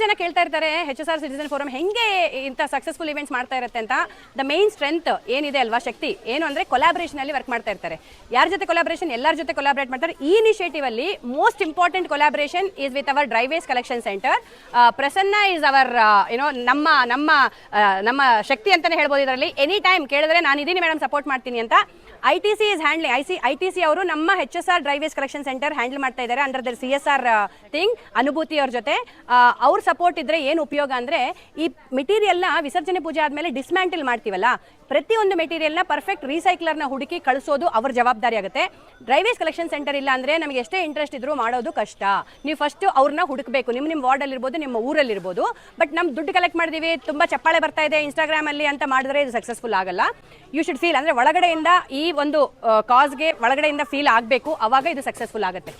ಜನ ಕೇಳ್ತಾ ಇರ್ತಾರೆ HSR ಸಿಟಿಸನ್ ಫೋರಮ್ ಹೆಂಗೆ ಇಂಥ ಸಕ್ಸಸ್ಫುಲ್ ಇವೆಂಟ್ಸ್ ಮಾಡ್ತಾ ಇರುತ್ತೆ ಅಂತ. ದ ಮೇನ್ ಸ್ಟ್ರೆಂತ್ ಏನಿದೆ ಅಲ್ವಾ, ಶಕ್ತಿ ಏನು ಅಂದರೆ ಕೊಲಾಬ್ರೇಷನ್ ಅಲ್ಲಿ ವರ್ಕ್ ಮಾಡ್ತಾ ಇರ್ತಾರೆ. ಯಾರ ಜೊತೆ ಕೊಲಾಬ್ರೇಷನ್? ಎಲ್ಲರ ಜೊತೆ ಕೊಲಾಬ್ರೇಟ್ ಮಾಡ್ತಾರೆ. ಈ ಇನಿಷಿಯೇಟಿವ್ ಅಲ್ಲಿ most important collaboration is with our dry waste collection centre. Prasanna is our ನಮ್ಮ ನಮ್ಮ ನಮ್ಮ ಶಕ್ತಿ ಅಂತಾನೆ ಹೇಳ್ಬೋದು. ಇದರಲ್ಲಿ ಎನಿ ಟೈಮ್ ಕೇಳಿದ್ರೆ ನಾನು ಇದೀನಿ ಮೇಡಮ್, ಸಪೋರ್ಟ್ ಮಾಡ್ತೀನಿ ಅಂತ. ITC is handling, ITC ಅವರು ನಮ್ಮ HSR dry waste collection centre handle ಮಾಡ್ತಾ ಇದ್ದಾರೆ ಅಂಡರ್ ದರ್ CSR ಥಿಂಗ್. ಅನುಭೂತಿ ಅವ್ರ ಜೊತೆ ಅವ್ರ ಸಪೋರ್ಟ್ ಇದ್ರೆ ಏನು ಉಪಯೋಗ ಅಂದ್ರೆ, ಈ ಮೆಟೀರಿಯಲ್ನ ವಿಸರ್ಜನೆ ಪೂಜೆ ಆದ್ಮೇಲೆ ಡಿಸ್ಮ್ಯಾಂಟಲ್ ಮಾಡ್ತೀವಲ್ಲ, ಪ್ರತಿಯೊಂದು ಮೆಟೀರಿಯಲ್ನ ಪರ್ಫೆಕ್ಟ್ ರೀಸೈಕ್ಲರ್ನ ಹುಡುಕಿ ಕಳಿಸೋದು ಅವ್ರ ಜವಾಬ್ದಾರಿ ಆಗುತ್ತೆ. ಡ್ರೈ ವೇಸ್ಟ್ ಕಲೆಕ್ಷನ್ ಸೆಂಟರ್ ಇಲ್ಲ ಅಂದ್ರೆ ನಮಗೆ ಎಷ್ಟೇ ಇಂಟ್ರೆಸ್ಟ್ ಇದ್ರೂ ಮಾಡೋದು ಕಷ್ಟ. ನೀವು ಫಸ್ಟ್ ಅವ್ರನ್ನ ಹುಡುಕಬೇಕು, ನಿಮ್ಮ ವಾರ್ಡಲ್ಲಿ ಇರ್ಬೋದು, ನಿಮ್ಮ ಊರಲ್ಲಿ ಇರ್ಬೋದು. ಬಟ್ ನಮ್ ದುಡ್ಡು ಕಲೆಕ್ಟ್ ಮಾಡಿದೀವಿ, ತುಂಬಾ ಚಪ್ಪಾಳೆ ಬರ್ತಾ ಇದೆ ಇನ್ಸ್ಟಾಗ್ರಾಮ್ ಅಲ್ಲಿ ಅಂತ ಮಾಡಿದ್ರೆ ಇದು ಸಕ್ಸಸ್ಫುಲ್ ಆಗಲ್ಲ. ಯು ಶುಡ್ ಫೀಲ್, ಅಂದ್ರೆ ಒಳಗಡೆಯಿಂದ ಈ ಒಂದು ಕಾಸ್ಗೆ ಒಳಗಡೆಯಿಂದ ಫೀಲ್ ಆಗಬೇಕು, ಅವಾಗ ಇದು ಸಕ್ಸಸ್ಫುಲ್ ಆಗುತ್ತೆ.